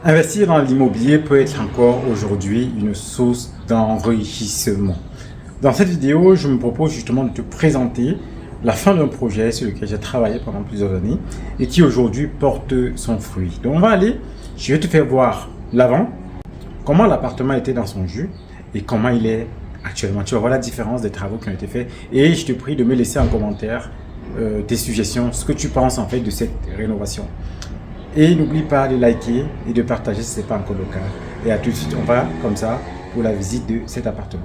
Investir dans l'immobilier peut être encore aujourd'hui une source d'enrichissement. Dans cette vidéo, je me propose justement de te présenter la fin d'un projet sur lequel j'ai travaillé pendant plusieurs années et qui aujourd'hui porte son fruit. Donc on va aller, je vais te faire voir l'avant, comment l'appartement était dans son jus et comment il est actuellement. Tu vas voir la différence des travaux qui ont été faits et je te prie de me laisser en commentaire tes suggestions, ce que tu penses en fait de cette rénovation. Et n'oublie pas de liker et de partager si ce n'est pas encore le cas. Et à tout de suite, on va comme ça pour la visite de cet appartement.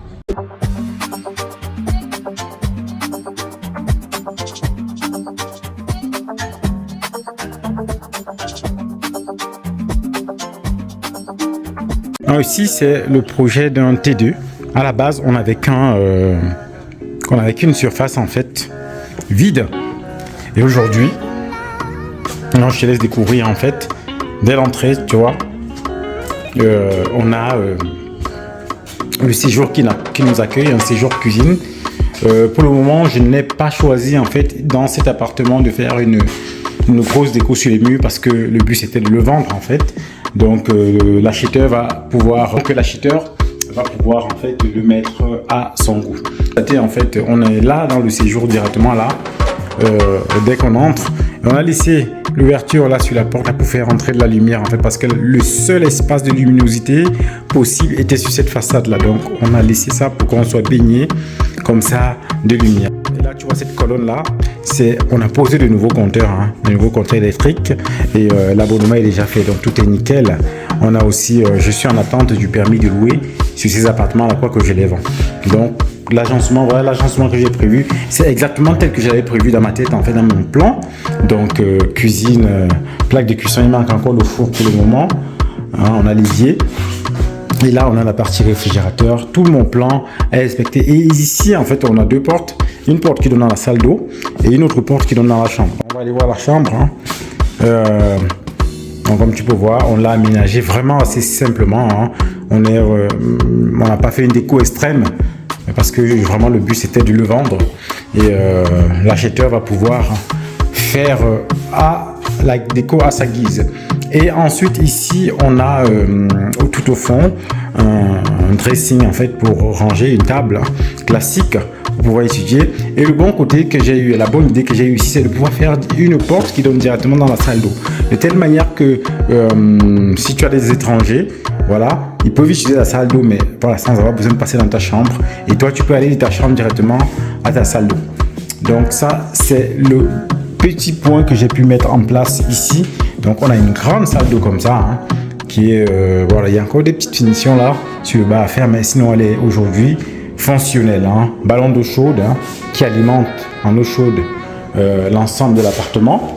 Alors ici, c'est le projet d'un T2. À la base, on n'avait qu'une surface en fait vide. Et aujourd'hui, non, je te laisse découvrir en fait. Dès l'entrée, tu vois, on a le séjour qui nous accueille, un séjour cuisine. Pour le moment, je n'ai pas choisi en fait dans cet appartement de faire une grosse déco sur les murs parce que le but c'était de le vendre en fait. Donc l'acheteur va pouvoir en fait le mettre à son goût. En fait, on est là dans le séjour directement là. Dès qu'on entre, on a laissé l'ouverture là sur la porte là, pour faire entrer de la lumière en fait parce que le seul espace de luminosité possible était sur cette façade là, donc on a laissé ça pour qu'on soit baigné comme ça de lumière. Et là tu vois cette colonne là, on a posé de nouveaux compteurs, de nouveaux compteurs électriques et l'abonnement est déjà fait, donc tout est nickel. On a aussi, je suis en attente du permis de louer sur ces appartements là, quoi que je les vends. Donc l'agencement, voilà l'agencement que j'ai prévu, c'est exactement tel que j'avais prévu dans ma tête en fait, dans mon plan. Donc cuisine, plaque de cuisson, il manque encore le four pour le moment, on a l'évier et là on a la partie réfrigérateur. Tout mon plan est respecté et ici en fait on a deux portes, une porte qui donne dans la salle d'eau et une autre porte qui donne dans la chambre. On va aller voir la chambre, donc comme tu peux voir, on l'a aménagé vraiment assez simplement, on n'a pas fait une déco extrême parce que vraiment le but c'était de le vendre et l'acheteur va pouvoir faire la déco à sa guise. Et ensuite ici on a tout au fond un dressing en fait pour ranger une table classique pour pouvoir étudier. Et le bon côté que j'ai eu, la bonne idée que j'ai eu ici, c'est de pouvoir faire une porte qui donne directement dans la salle d'eau, de telle manière que si tu as des étrangers, voilà, ils peuvent utiliser la salle d'eau, mais voilà, sans avoir besoin de passer dans ta chambre. Et toi, tu peux aller de ta chambre directement à ta salle d'eau. Donc ça, c'est le petit point que j'ai pu mettre en place ici. Donc on a une grande salle d'eau comme ça, qui est, voilà, il y a encore des petites finitions là sur le bas à faire, mais sinon elle est aujourd'hui fonctionnelle. Ballon d'eau chaude qui alimente en eau chaude l'ensemble de l'appartement.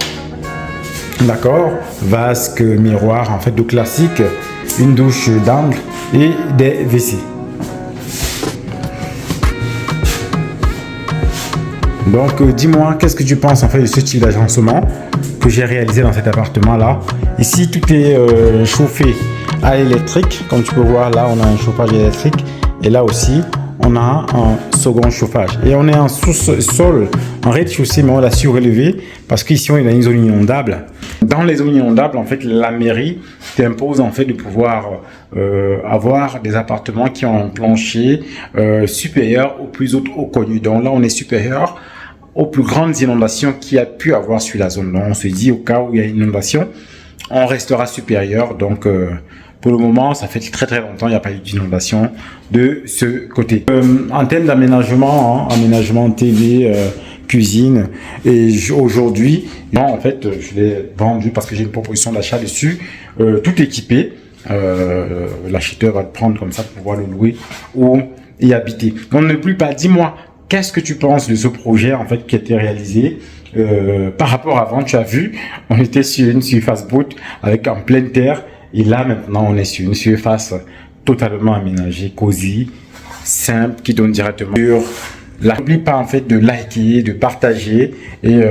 D'accord, vasque, miroir en fait de classique, une douche d'angle et des WC. Donc dis-moi qu'est-ce que tu penses en fait de ce type d'agencement que j'ai réalisé dans cet appartement là. Ici tout est chauffé à l'électrique, comme tu peux voir là on a un chauffage électrique et là aussi on a un second chauffage et on est en sous-sol, en rez-de-chaussée, mais on l'a surélevé parce qu'ici on est dans une zone inondable. Dans les zones inondables, en fait, la mairie t'impose en fait de pouvoir avoir des appartements qui ont un plancher supérieur au plus haut connu. Donc là, on est supérieur aux plus grandes inondations qu'il y a pu avoir sur la zone. Donc on se dit au cas où il y a une inondation, on restera supérieur. Donc pour le moment, ça fait très très longtemps, il n'y a pas eu d'inondation de ce côté. En termes d'aménagement, aménagement télé, cuisine, et aujourd'hui, en fait, je l'ai vendu parce que j'ai une proposition d'achat dessus, tout équipé. L'acheteur va le prendre comme ça pour pouvoir le louer ou y habiter. Donc ne plus pas, dis-moi, qu'est-ce que tu penses de ce projet en fait qui a été réalisé par rapport à avant? Tu as vu, on était sur une surface brute avec en pleine terre. Et là, maintenant, on est sur une surface totalement aménagée, cosy, simple, qui donne directement sur la... N'oublie pas, en fait, de liker, de partager. Et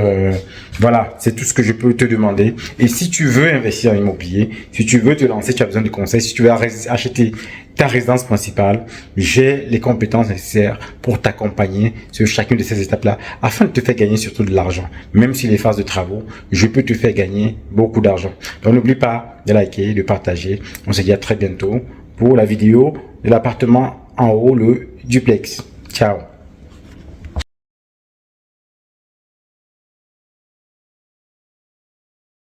voilà, c'est tout ce que je peux te demander. Et si tu veux investir en immobilier, si tu veux te lancer, tu as besoin de conseils. Si tu veux acheter ta résidence principale, j'ai les compétences nécessaires pour t'accompagner sur chacune de ces étapes-là afin de te faire gagner surtout de l'argent. Même si les phases de travaux, je peux te faire gagner beaucoup d'argent. Donc n'oublie pas de liker, de partager. On se dit à très bientôt pour la vidéo de l'appartement en haut, le duplex. Ciao.